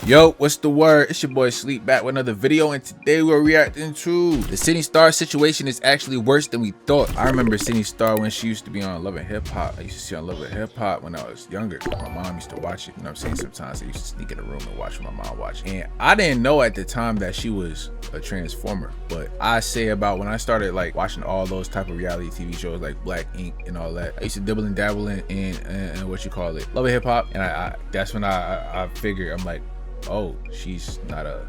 Yo, what's the word? It's your boy Sleep back with another video, and today we're reacting to the Sydney Starr situation is actually worse than we thought. I remember Sydney Starr when she used to be on Love and Hip Hop. I used to see on Love and Hip Hop when I was younger. My mom used to watch it. You know what I'm saying? Sometimes I used to sneak in the room and watch my mom watch it. And I didn't know at the time that she was a transformer, but I say about when I started like watching all those type of reality TV shows like Black Ink and all that, I used to dibble and dabble in what you call it, Love and Hip Hop, and I that's when I figured, I'm like, oh, she's not a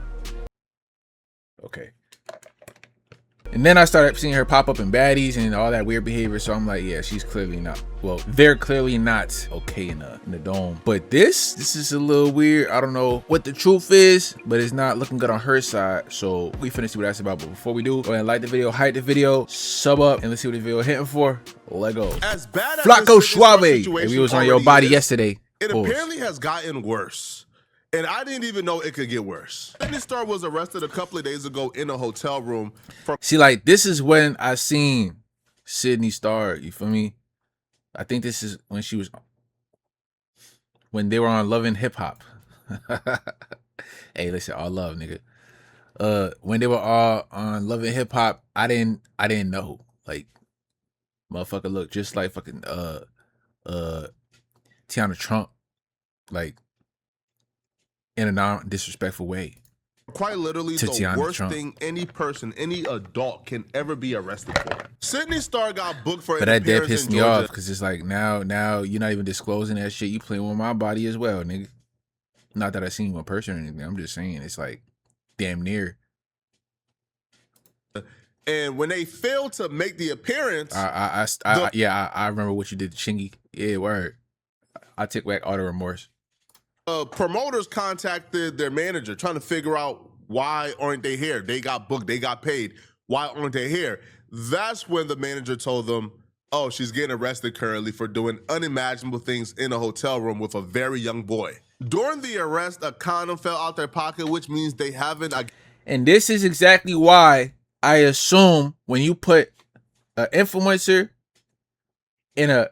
okay. And then I started seeing her pop up in baddies and all that weird behavior, so I'm like, yeah, she's clearly not, well, they're clearly not okay in the dome. But this is a little weird. I don't know what the truth is, but it's not looking good on her side, so we finna see what that's about. But before we do, go ahead and like the video, hype the video, sub up, and let's see what the video hitting for. Let go. As bad as Flacco Suave, and we was on your body yesterday. It apparently has gotten worse. And I didn't even know it could get worse. Sydney Starr was arrested a couple of days ago in a hotel room. See, like, this is when I seen Sydney Starr, you feel me? I think this is when she was, when they were on Love and Hip Hop. Hey, listen, all love, nigga. When they were all on Love and Hip Hop, I didn't know. Like, motherfucker looked just like fucking Tiana Trump. Like, in a non-disrespectful way. Quite literally the worst thing any person, any adult can ever be arrested for. Sydney Starr got booked for. But that dead pissed me off because it's like now you're not even disclosing that shit. You playing with my body as well, nigga. Not that I seen you in person or anything. I'm just saying it's like damn near. And when they failed to make the appearance, I remember what you did to Chingy. Yeah, word. I take back all the remorse. Promoters contacted their manager trying to figure out why aren't they here? They got booked, they got paid. Why aren't they here? That's when the manager told them, oh, she's getting arrested currently for doing unimaginable things in a hotel room with a very young boy. During the arrest, a condom fell out their pocket, which means they haven't. And this is exactly why I assume when you put an influencer in a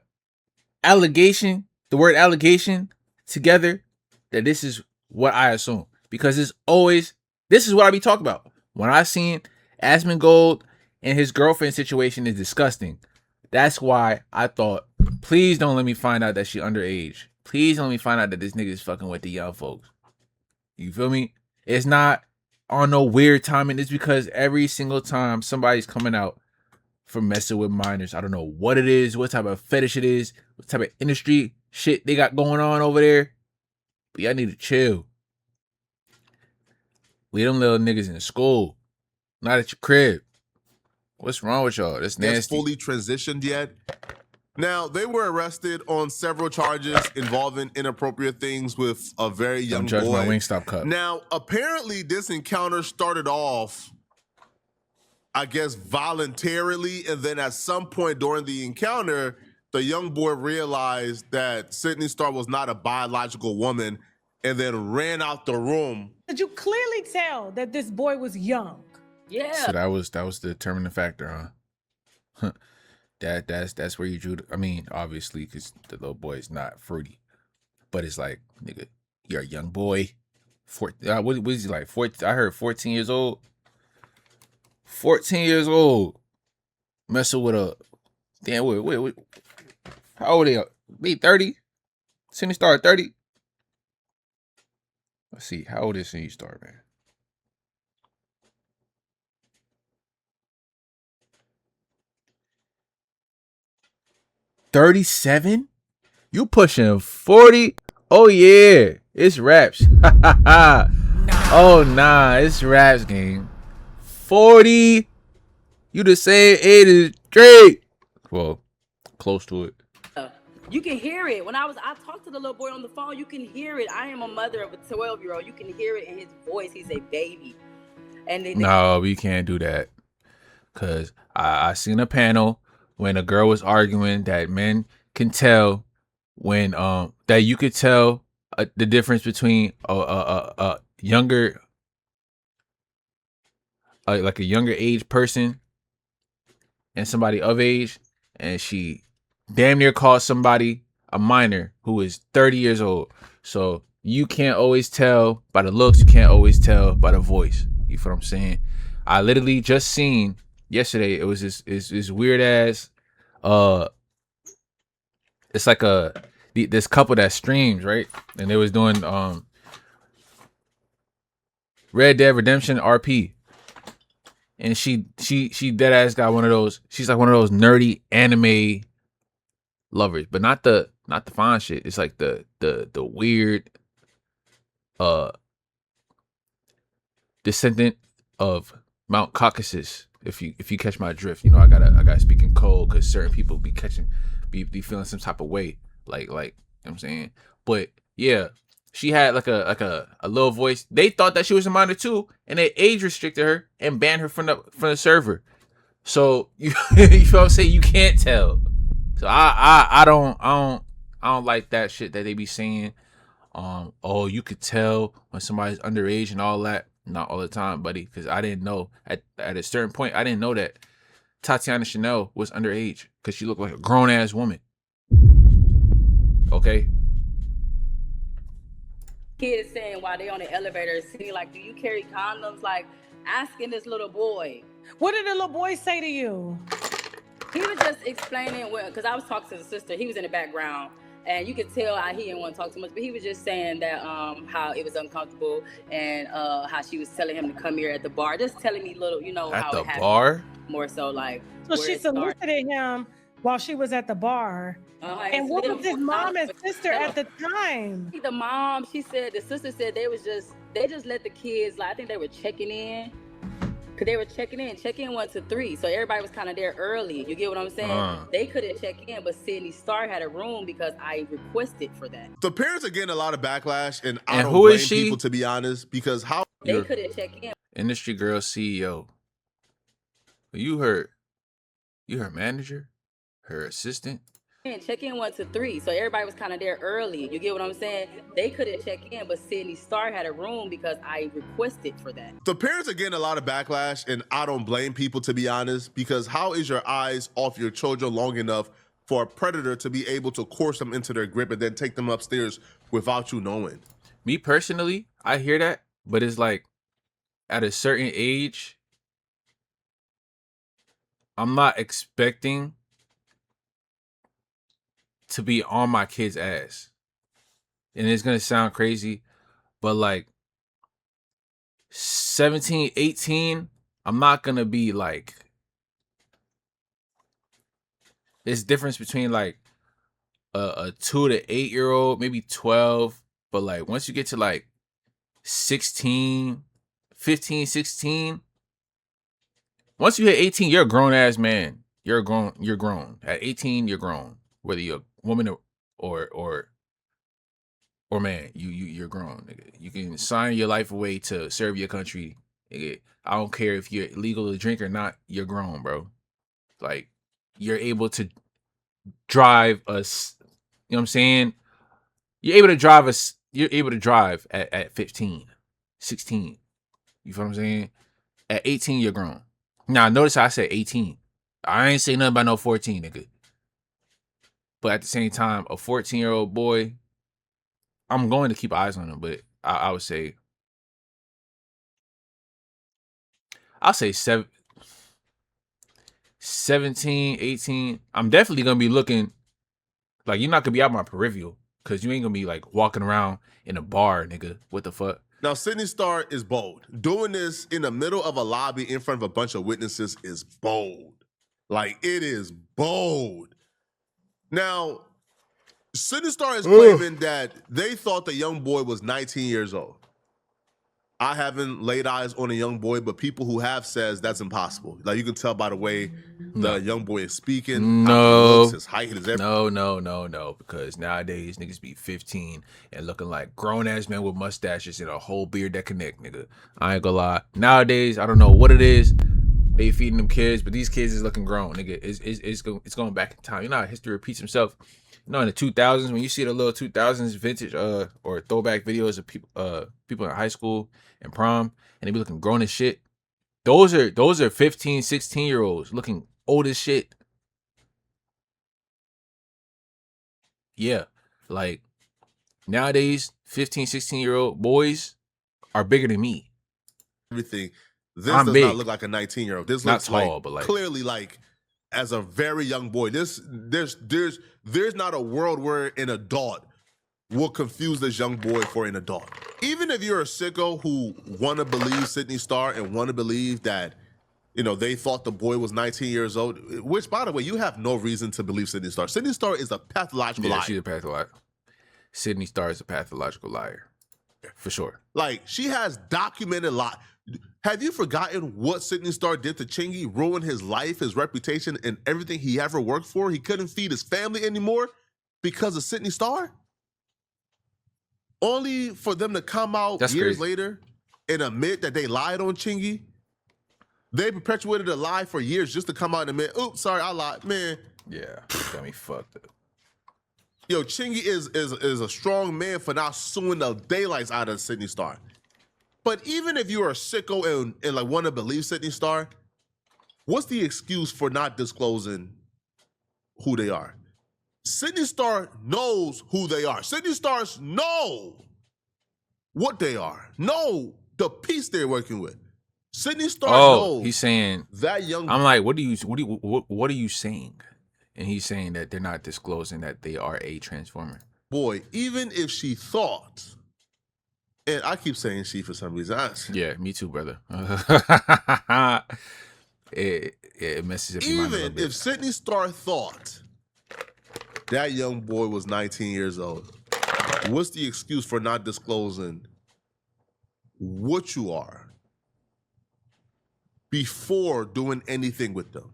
allegation, the word allegation together, that this is what I assume, because it's always, this is what I be talking about. When I seen Asmongold and his girlfriend situation is disgusting, that's why I thought, please don't let me find out that she underage. Please don't let me find out that this nigga is fucking with the young folks. You feel me? It's not on no weird timing. It's because every single time somebody's coming out for messing with minors, I don't know what it is, what type of fetish it is, what type of industry shit they got going on over there. But y'all need to chill. Leave them little niggas in school, not at your crib. What's wrong with y'all? That's nasty. Fully transitioned yet? Now, they were arrested on several charges involving inappropriate things with a very young boy. Don't judge my Wingstop cup. Now, apparently this encounter started off, I guess, voluntarily, and then at some point during the encounter, the young boy realized that Sydney Starr was not a biological woman and then ran out the room. Did you clearly tell that this boy was young? Yeah. So that was the determining factor, huh? That's where you drew. I mean, obviously, because the little boy is not fruity, but it's like, nigga, you're a young boy. What is he like? 14? I heard 14 years old. 14 years old. Messing with a damn. Wait. How old are they? Be 30? Sydney Starr 30? Let's see. How old is Sydney Starr, man? $37? You pushing 40? Oh yeah. It's raps. Oh nah, it's raps game. 40? You the same age as Drake. Well, close to it. You can hear it. When I talked to the little boy on the phone, you can hear it. I am a mother of a 12-year-old. You can hear it in his voice. He's a baby. And no, we can't do that. Cause I seen a panel when a girl was arguing that men can tell when that you could tell the difference between a younger like a younger age person and somebody of age, and she damn near called somebody a minor who is 30 years old. So you can't always tell by the looks. You can't always tell by the voice. You feel what I'm saying? I literally just seen yesterday. It was this weird ass. It's like this couple that streams, right, and they was doing Red Dead Redemption RP, and she dead ass got one of those. She's like one of those nerdy anime lovers, but not the fine shit. It's like the weird uh descendant of Mount Caucasus. If you catch my drift, I gotta speak in code because certain people be feeling some type of way, like you know what I'm saying. But yeah, she had like a little voice. They thought that she was a minor too, and they age restricted her and banned her from the server. So you you feel what I'm saying? You can't tell. So I don't like that shit that they be saying. Oh, you could tell when somebody's underage and all that. Not all the time, buddy, because I didn't know at a certain point. I didn't know that Tatiana Chanel was underage because she looked like a grown ass woman. Okay. Kid is saying while they on the elevator, saying like, "Do you carry condoms?" Like asking this little boy. What did the little boy say to you? He was just explaining because I was talking to the sister. He was in the background. And you could tell he didn't want to talk too much, but he was just saying that how it was uncomfortable and how she was telling him to come here at the bar, just telling me little, At how the it happened. bar? More so like. So she solicited him while she was at the bar. And what was his mom and sister at the time? The mom, the sister said they just let the kids, like I think they were checking in. Cause they were checking in 1 to 3, so everybody was kind of there early. You get what I'm saying? They couldn't check in, but Sydney Starr had a room because I requested for that. The parents are getting a lot of backlash, and I And don't who blame is she? people, to be honest, because how they couldn't check in. Industry girl CEO. You her manager, her assistant. Check in 1 to 3, so everybody was kind of there early. You get what I'm saying? They couldn't check in, but Sydney Starr had a room because I requested for that. The parents are getting a lot of backlash, and I don't blame people, to be honest, because how is your eyes off your children long enough for a predator to be able to coerce them into their grip and then take them upstairs without you knowing? Me personally, I hear that, but it's like at a certain age, I'm not expecting to be on my kid's ass. And it's gonna sound crazy, but like 17, 18, I'm not gonna be like, there's difference between like a 2 to 8-year-old, maybe 12, but like once you get to like 16, 15, 16, once you hit 18, you're a grown ass man. You're grown. At 18, you're grown. Whether you're a woman or man, you're grown, nigga. You can sign your life away to serve your country, nigga. I don't care if you're legal to drink or not, you're grown, bro. Like, you're able to drive us, you know what I'm saying? You're able to drive at 15, 16. You feel what I'm saying? At 18, you're grown. Now, notice how I said 18. I ain't say nothing about no 14, nigga. But at the same time, a 14-year-old boy, I'm going to keep eyes on him, but I would say, I'll say 17, 18. I'm definitely going to be looking, like, you're not going to be out my peripheral, because you ain't going to be, like, walking around in a bar, nigga. What the fuck? Now, Sydney Starr is bold. Doing this in the middle of a lobby in front of a bunch of witnesses is bold. Like, it is bold. Now, Sydney Starr is claiming that they thought the young boy was 19 years old. I haven't laid eyes on a young boy, but people who have says that's impossible. Like, you can tell by the way the young boy is speaking, how he looks, his height, his everything. No, because nowadays niggas be 15 and looking like grown-ass men with mustaches and a whole beard that connect, nigga. I ain't gonna lie. Nowadays, I don't know what it is. They feeding them kids, but these kids is looking grown, nigga. It's going back in time. You know how history repeats himself. You know, in the 2000s, when you see the little 2000s vintage or throwback videos of people in high school and prom, and they be looking grown as shit. Those are 15, 16-year-olds looking old as shit. Yeah, like Nowadays, 15, 16-year-old boys are bigger than me. Everything. This I'm does big. not look like a 19-year-old. This Not looks tall, like but like clearly like as a very young boy. There's not a world where an adult will confuse this young boy for an adult. Even if you're a sicko who want to believe Sydney Starr and want to believe that, you know, they thought the boy was 19 years old, which, by the way, you have no reason to believe Sydney Starr. Sydney Starr is a pathological liar. She's a pathological. Sydney Starr is a pathological liar, for sure. Like, she has documented lie. Have you forgotten what Sydney Starr did to Chingy? Ruined his life, his reputation, and everything he ever worked for. He couldn't feed his family anymore because of Sydney Starr. Only for them to come out years later and admit that they lied on Chingy. They perpetuated a lie for years just to come out and admit, oops, sorry, I lied. Man. Yeah, got me fucked up. Yo, Chingy is a strong man for not suing the daylights out of Sydney Starr. But even if you're a sicko and like want to believe Sydney Starr, what's the excuse for not disclosing who they are? Sydney Starr knows who they are. Sydney Starrs know what they are. Know the piece they're working with. Sydney Starr knows. He's saying that young. I'm like, what are you saying? And he's saying that they're not disclosing that they are a transformer. Boy, even if she thought, and I keep saying she for some reason. Yeah, me too, brother. it messes up your mind a little Even bit. if Sydney Starr thought that young boy was 19 years old, what's the excuse for not disclosing what you are before doing anything with them?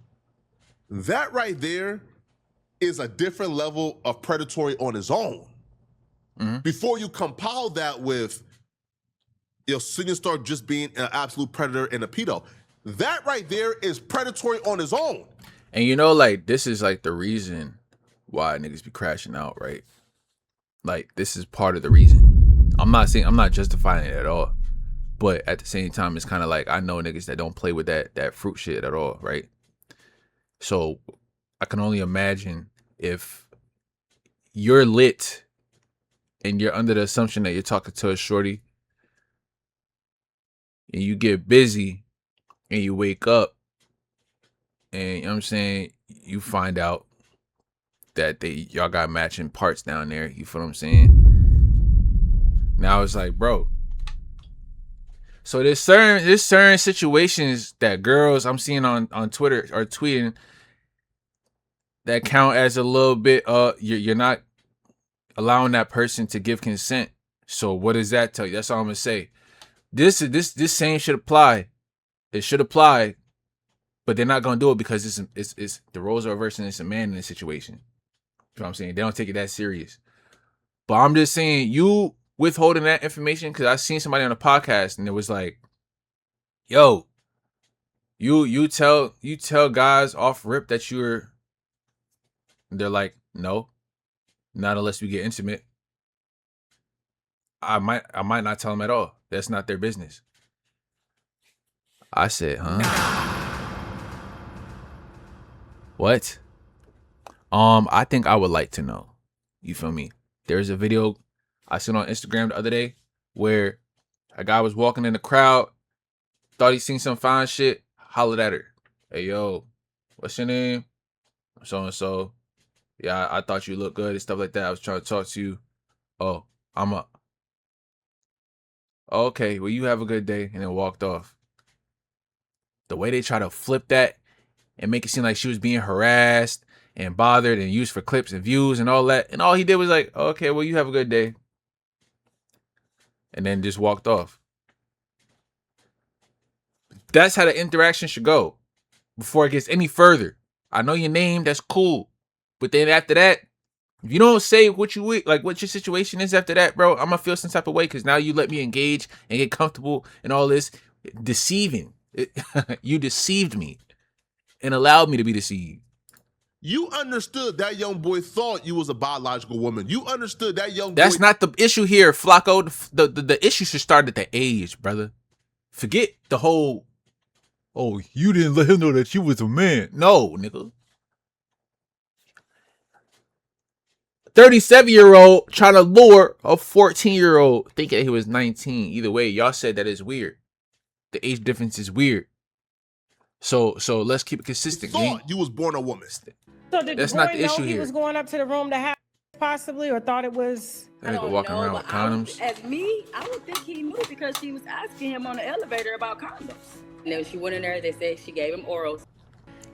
That right there is a different level of predatory on its own. Mm-hmm. Before you compile that with, you know, Sydney Starr just being an absolute predator and a pedo. That right there is predatory on its own. And you know, like, this is like the reason why niggas be crashing out, right? Like, this is part of the reason. I'm not justifying it at all. But at the same time, it's kind of like, I know niggas that don't play with that fruit shit at all, right? So I can only imagine if you're lit and you're under the assumption that you're talking to a shorty and you get busy and you wake up and, you know what I'm saying, you find out that y'all got matching parts down there. You feel what I'm saying? Now it's like, bro. So there's certain situations that girls I'm seeing on Twitter are tweeting that count as a little bit, you're not allowing that person to give consent. So what does that tell you? That's all I'm gonna say. This same should apply. It should apply, but they're not gonna do it because it's the roles are reversed and it's a man in this situation. You know what I'm saying? They don't take it that serious. But I'm just saying, you withholding that information, because I seen somebody on a podcast and it was like, yo, you tell guys off rip that you're. They're like, no, not unless we get intimate. I might not tell them at all. That's not their business. I said, huh? What? I think I would like to know. You feel me? There's a video I seen on Instagram the other day where a guy was walking in the crowd, thought he seen some fine shit, hollered at her. Hey, yo, what's your name? So and so. Yeah, I thought you looked good and stuff like that. I was trying to talk to you. Oh, I'm up. Okay, well, you have a good day. And then walked off. The way they try to flip that and make it seem like she was being harassed and bothered and used for clips and views and all that. And all he did was like, okay, well, you have a good day. And then just walked off. That's how the interaction should go before it gets any further. I know your name. That's cool. But then after that, if you don't say what you like, what your situation is after that, bro, I'm gonna feel some type of way because now you let me engage and get comfortable and all this deceiving. You deceived me and allowed me to be deceived. You understood that young boy thought you was a biological woman. You understood that young boy. That's not the issue here, Flacco. The issue should start at the age, brother. Forget the whole, oh, you didn't let him know that you was a man. No, nigga. 37-year-old trying to lure a 14-year-old thinking he was 19. Either way, y'all said that is weird. The age difference is weird. So let's keep it consistent. Thought you was born a woman. So did That's the boy not the know issue he here. was going up to the room to have possibly, or thought it was? That nigga walking around with condoms. As me, I would think he knew because she was asking him on the elevator about condoms. And then she went in there, they said she gave him orals.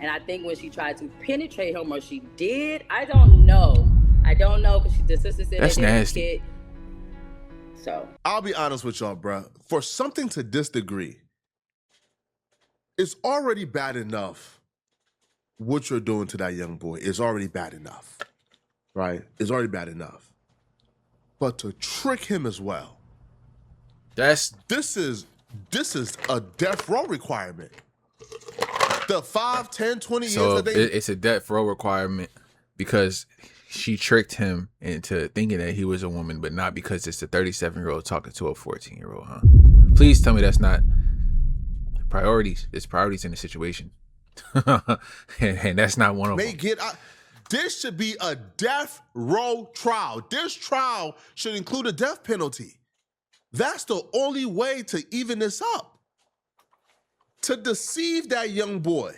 And I think when she tried to penetrate him, or she did, I don't know. Because the sister said that's they didn't nasty. get. So I'll be honest with y'all, bruh. For something to this degree, it's already bad enough what you're doing to that young boy. It's already bad enough, right? It's already bad enough. But to trick him as well, this is a death row requirement. The 5, 10, 20 years So that they... it's a death row requirement because she tricked him into thinking that he was a woman, but not because it's a 37-year-old talking to a 14-year-old, huh? Please tell me that's not priorities. It's priorities in the situation. and that's not one of them. This should be a death row trial. This trial should include a death penalty. That's the only way to even this up. To deceive that young boy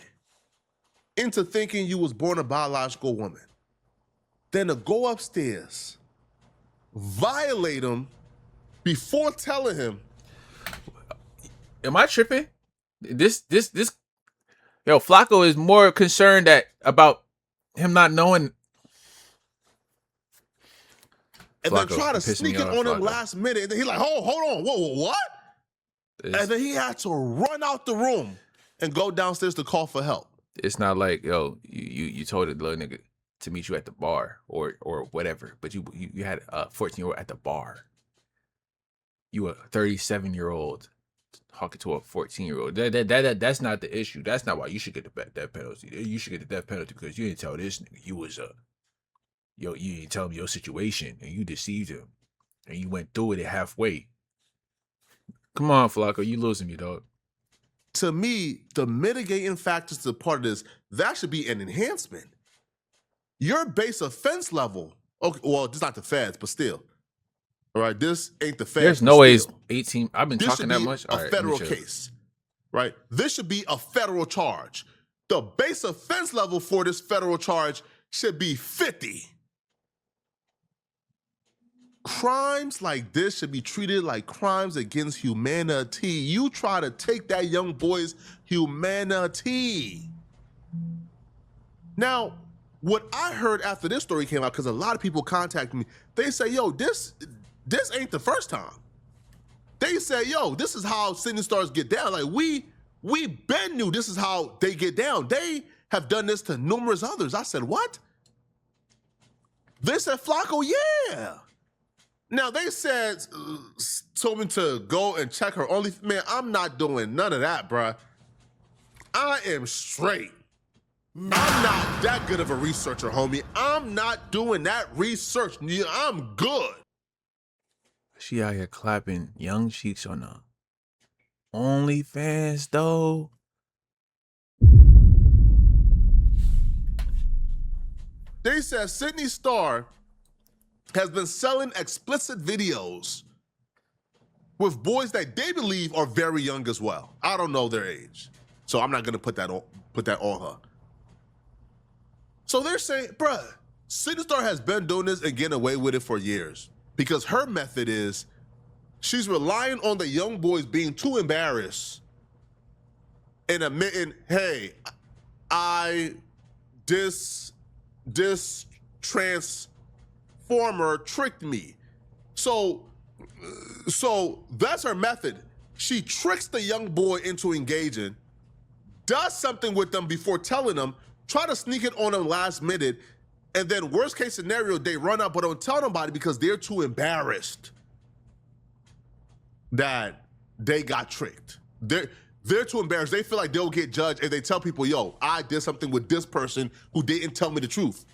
into thinking you was born a biological woman. Then to go upstairs, violate him before telling him. Am I tripping? This yo, Flacco is more concerned about him not knowing. And Flacco, then try to sneak it on him Flacco. last minute. And then he's like, hold on, whoa, what? And then he had to run out the room and go downstairs to call for help. It's not like, yo, you told a little nigga to meet you at the bar or whatever, but you had a 14-year-old at the bar. You a 37-year-old talking to a 14-year-old. That's not the issue. That's not why you should get the death penalty. You should get the death penalty because you didn't tell this nigga you didn't tell him your situation and you deceived him and you went through it halfway. Come on, Flacco, you losing me, dog. To me, the mitigating factors to part of this, that should be an enhancement. Your base offense level, okay, well, this is not the feds, but still. All right, this ain't the feds. There's no way it's 18. I've been This talking should that be much. a federal case, right? This should be a federal charge. The base offense level for this federal charge should be 50. Crimes like this should be treated like crimes against humanity. You try to take that young boy's humanity. Now, what I heard after this story came out, because a lot of people contacted me, they say, yo, this ain't the first time. They say, yo, this is how Sydney Stars get down. Like, we been knew this is how they get down. They have done this to numerous others. I said, what? They said, Flacco, yeah. Now, they said, told me to go and check her only. Man, I'm not doing none of that, bruh. I am straight. I'm not that good of a researcher, homie. I'm not doing that research. I'm good. She out here clapping young cheeks on the OnlyFans, though. They said Sydney Starr has been selling explicit videos with boys that they believe are very young as well. I don't know their age, so I'm not gonna put that on her. So they're saying, bruh, Sydney Starr has been doing this and getting away with it for years because her method is she's relying on the young boys being too embarrassed and admitting, hey, this transformer tricked me. So that's her method. She tricks the young boy into engaging, does something with them before telling them, try to sneak it on them last minute, and then worst case scenario, they run out but don't tell nobody because they're too embarrassed that they got tricked. They're too embarrassed. They feel like they'll get judged if they tell people, yo, I did something with this person who didn't tell me the truth.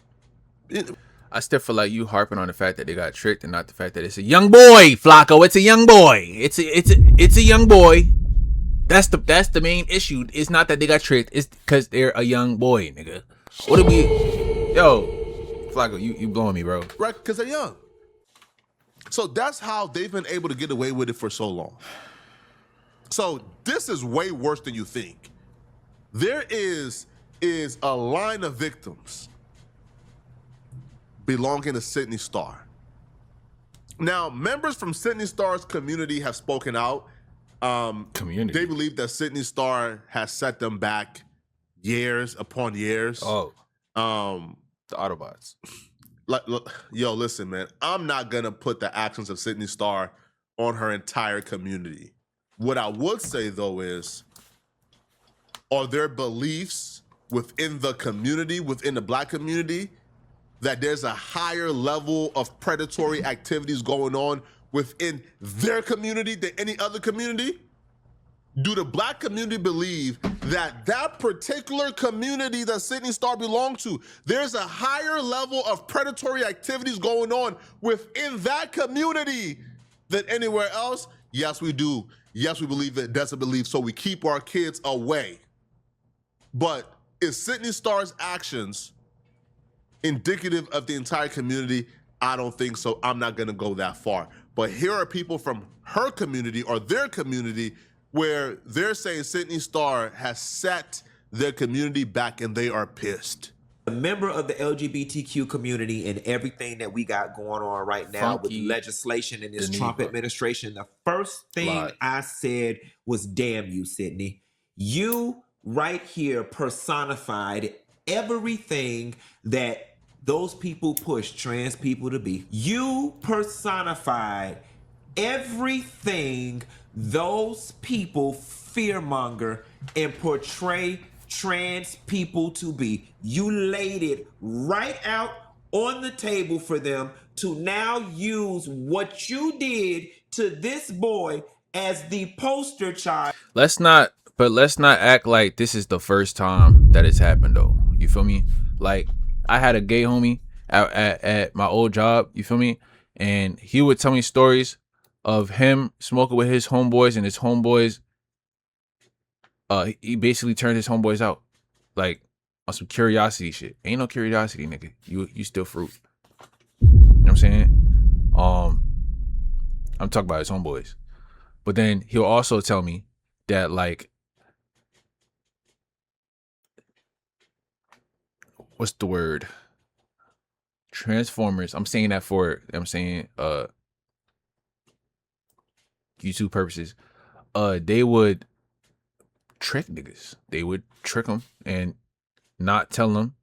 I still feel like you harping on the fact that they got tricked and not the fact that it's a young boy, Flacco. It's a young boy. It's a young boy. That's the main issue. It's not that they got tricked. It's because they're a young boy, nigga. What do we... Yo, Flacco, you blowing me, bro. Right? Because they're young. So that's how they've been able to get away with it for so long. So this is way worse than you think. There is a line of victims belonging to Sydney Starr. Now, members from Sydney Starr's community have spoken out. They believe that Sydney Starr has set them back years upon years. Oh, the Autobots. Yo, listen, man. I'm not gonna put the actions of Sydney Starr on her entire community. What I would say though is, are there beliefs within the community, within the Black community, that there's a higher level of predatory activities going on within their community than any other community? Do the Black community believe that that particular community that Sydney Starr belonged to, there's a higher level of predatory activities going on within that community than anywhere else? Yes, we do. Yes, we believe that that's a belief, so we keep our kids away. But is Sydney Starr's actions indicative of the entire community? I don't think so. I'm not gonna go that far. But here are people from her community or their community where they're saying Sydney Starr has set their community back and they are pissed. A member of the LGBTQ community and everything that we got going on right now with legislation in this Trump administration, the first thing I said was, damn you, Sydney. You right here personified everything that those people push trans people to be. You personified everything those people fearmonger and portray trans people to be. You laid it right out on the table for them to now use what you did to this boy as the poster child. Let's not act like this is the first time that it's happened though. You feel me? Like, I had a gay homie at my old job, you feel me? And he would tell me stories of him smoking with his homeboys, and his homeboys, he basically turned his homeboys out, like on some curiosity shit. Ain't no curiosity, nigga. You still fruit. You know what I'm saying? I'm talking about his homeboys. But then he'll also tell me that, like, what's the word? Transformers. I'm saying that for YouTube purposes. They would trick niggas. They would trick them and not tell them.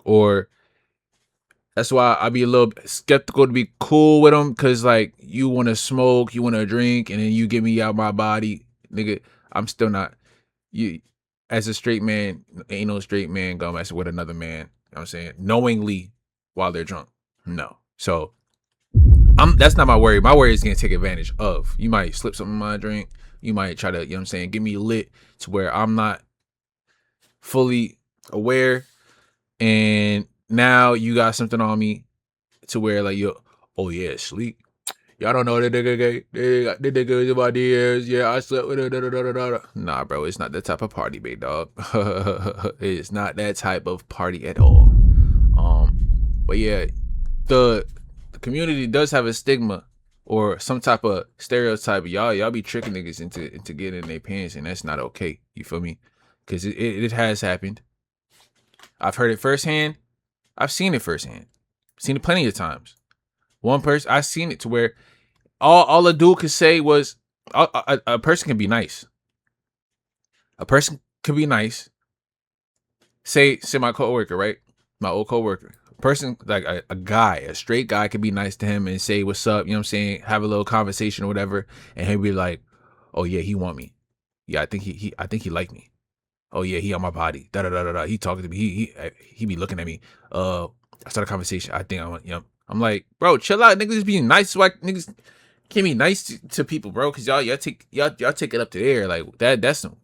Or that's why I be a little skeptical to be cool with them, because like, you want to smoke, you want to drink, and then you get me out my body, nigga. I'm still not. You, as a straight man, ain't no straight man gonna mess with another man. You know what I'm saying? Knowingly while they're drunk. No. So that's not my worry. My worry is gonna take advantage of. You might slip something in my drink. You might try to, you know what I'm saying, get me lit to where I'm not fully aware, and now you got something on me to where like, yo, oh yeah, sleep. Y'all don't know that nigga gay. The nigga is in my DMs. Yeah, I slept with her. Nah, bro, it's not that type of party, big dog. It's not that type of party at all. But yeah, the community does have a stigma or some type of stereotype. Y'all be tricking niggas into getting in their pants, and that's not okay. You feel me? Because it has happened. I've heard it firsthand. I've seen it firsthand. Seen it plenty of times. One person, I seen it to where all a dude could say was, a person can be nice. A person could be nice. Say my coworker, right? My old coworker. Person, like a guy, a straight guy could be nice to him and say what's up, you know what I'm saying, have a little conversation or whatever, and he'll be like, oh yeah, he want me. Yeah, I think he like me. Oh yeah, he on my body. Da da da da da. He talking to me. He be looking at me. I start a conversation. I think I want, you know. I'm like, bro, chill out. Niggas be nice. Like, niggas can't be nice to people, bro, because y'all take it up to there. Like that's all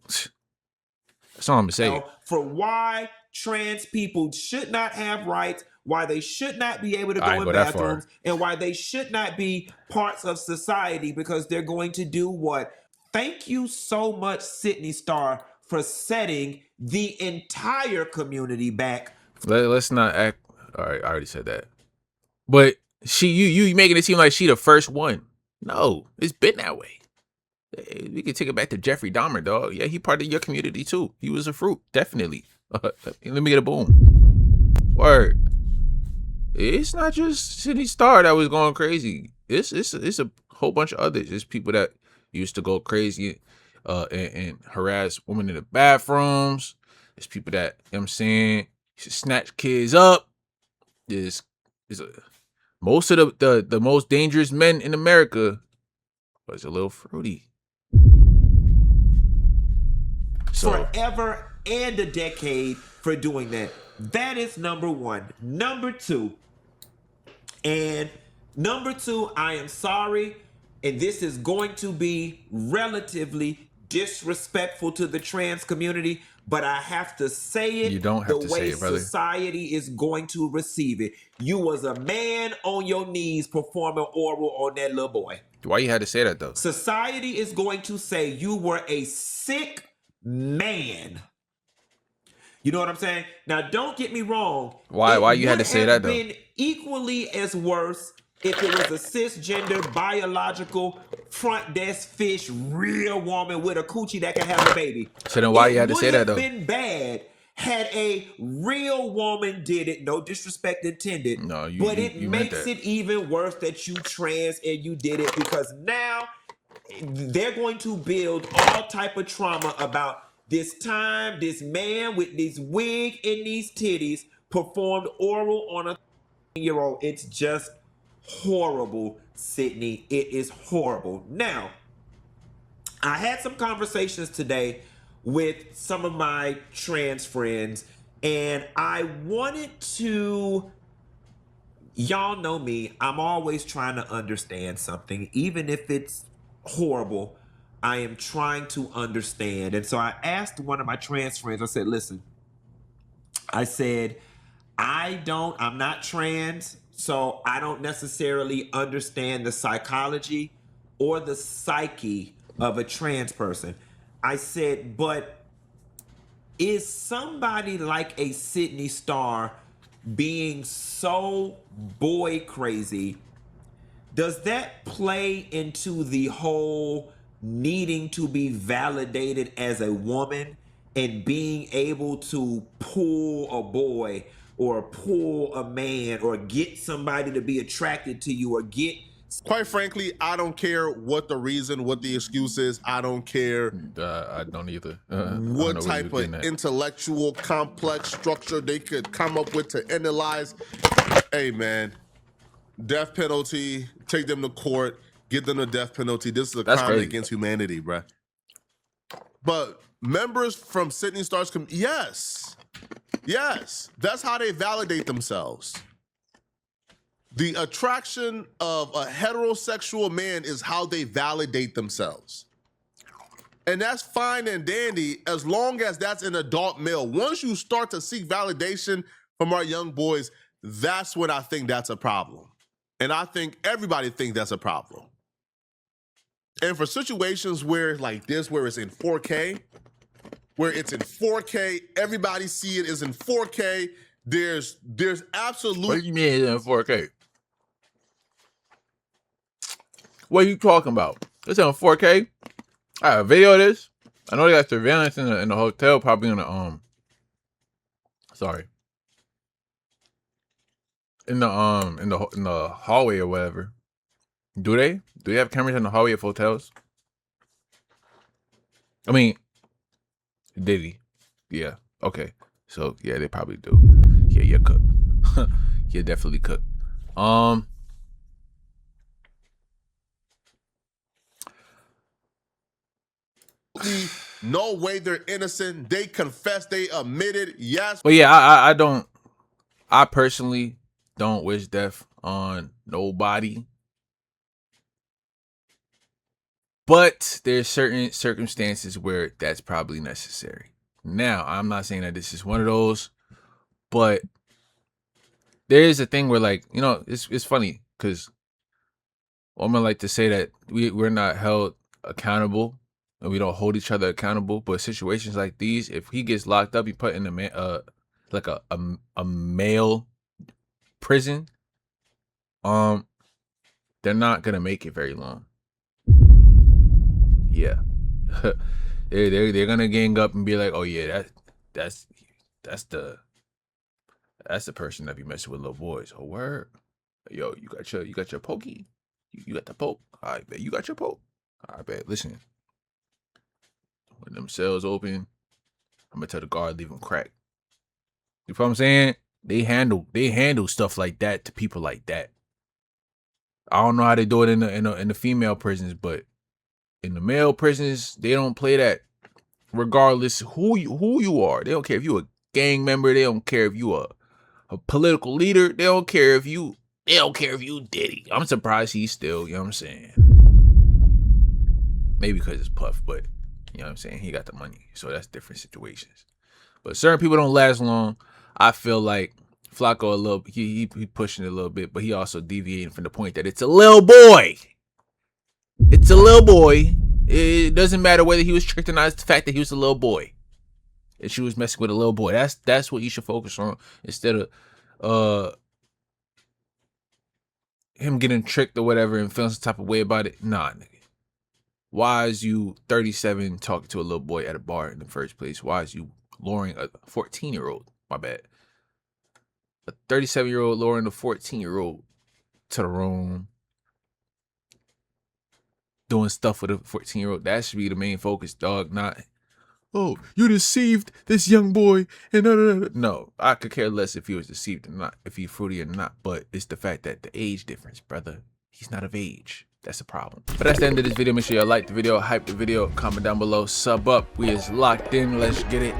I'm gonna say. For why trans people should not have rights, why they should not be able to go in bathrooms, and why they should not be parts of society, because they're going to do what? Thank you so much, Sydney Starr, for setting the entire community back. Let's not act All right, I already said that. But you making it seem like she the first one. No, it's been that way. We can take it back to Jeffrey Dahmer, dog. Yeah, he part of your community too. He was a fruit, definitely. Let me get a boom. Word. It's not just Sydney Starr that was going crazy. It's a whole bunch of others. There's people that used to go crazy and harass women in the bathrooms. There's people that, you know what I'm saying, used to snatch kids up. There's most of the most dangerous men in America was a little fruity. So forever and a decade for doing that. That is number one. Number two, I am sorry, and this is going to be relatively disrespectful to the trans community, but I have to say it. You don't have to say it, brother. Society is going to receive it. You was a man on your knees performing oral on that little boy. Why you had to say that though? Society is going to say you were a sick man. You know what I'm saying? Now, don't get me wrong. Why you had to say that though? It would have been equally as worse if it was a cisgender, biological, front desk fish, real woman with a coochie that can have a baby. So then why you had to say that though? It would have been bad had a real woman did it. No disrespect intended. No, but it makes it even worse that you trans and you did it, because now they're going to build all type of trauma about this time this man with this wig and these titties performed oral on a 13-year-old. It's just horrible, Sydney. It is horrible. Now, I had some conversations today with some of my trans friends, and I wanted to, y'all know me, I'm always trying to understand something, even if it's horrible. I am trying to understand. And so I asked one of my trans friends, I said, listen, I said, I'm not trans, so I don't necessarily understand the psychology or the psyche of a trans person. I said, but is somebody like a Sydney Starr being so boy crazy, does that play into the whole needing to be validated as a woman and being able to pull a boy or pull a man or get somebody to be attracted to you or get... Quite frankly, I don't care what the reason, what the excuse is. I don't care. I don't either. What type of intellectual complex structure they could come up with to analyze. Hey, man, death penalty, take them to court, get them the death penalty. This is a crime against humanity, bruh. But members from Sydney Starr's yes, that's how they validate themselves. The attraction of a heterosexual man is how they validate themselves. And that's fine and dandy as long as that's an adult male. Once you start to seek validation from our young boys, that's when I think that's a problem. And I think everybody thinks that's a problem. And for situations where like this, where it's in 4K, everybody see it is in 4K, there's absolute... What do you mean it's in 4K? What are you talking about? It's on 4K. I have a video of this. I know they got surveillance in the hotel, probably in the in the hallway or whatever. Do they have cameras in the hallway of hotels? I mean, did he? Yeah. Okay. So yeah, they probably do. Yeah, you're cooked. You're definitely cooked. No way they're innocent. They confess, they admitted, yes. But yeah, I personally don't wish death on nobody. But there's certain circumstances where that's probably necessary. Now, I'm not saying that this is one of those, but there is a thing where, like, you know, it's funny because women like to say that we're not held accountable and we don't hold each other accountable. But situations like these, if he gets locked up, he put in a male prison, they're not gonna make it very long. Yeah. they're gonna gang up and be like, oh yeah, that's the person that be messing with little boys. Oh word. Yo, you got your pokey? You got the poke? I bet you got your poke. I bet. Listen, when them cells open, I'm gonna tell the guard leave them cracked. You know what I'm saying? They handle stuff like that to people like that. I don't know how they do it in the female prisons, but in the male prisons, they don't play that. Regardless who you are, they don't care if you a gang member. They don't care if you a political leader. They don't care if you Diddy. I'm surprised he's still. You know what I'm saying? Maybe because it's Puff, but you know what I'm saying. He got the money, so that's different situations. But certain people don't last long. I feel like Flacco a little. He pushing it a little bit, but he also deviating from the point that it's a little boy. It's a little boy. It doesn't matter whether he was tricked or not. It's the fact that he was a little boy. And she was messing with a little boy. That's what you should focus on instead of him getting tricked or whatever and feeling some type of way about it. Nah, nigga. Why is you 37 talking to a little boy at a bar in the first place? Why is you luring a 14-year-old? My bad. A 37-year-old luring a 14-year-old to the room, doing stuff with a 14-year-old. That should be the main focus, dog. Not, oh, you deceived this young boy. And no, I could care less if he was deceived or not, if he's fruity or not. But it's the fact that the age difference, brother. He's not of age. That's a problem. But that's the end of this video. Make sure y'all like the video, hype the video, comment down below, sub up. We is locked in. Let's get it.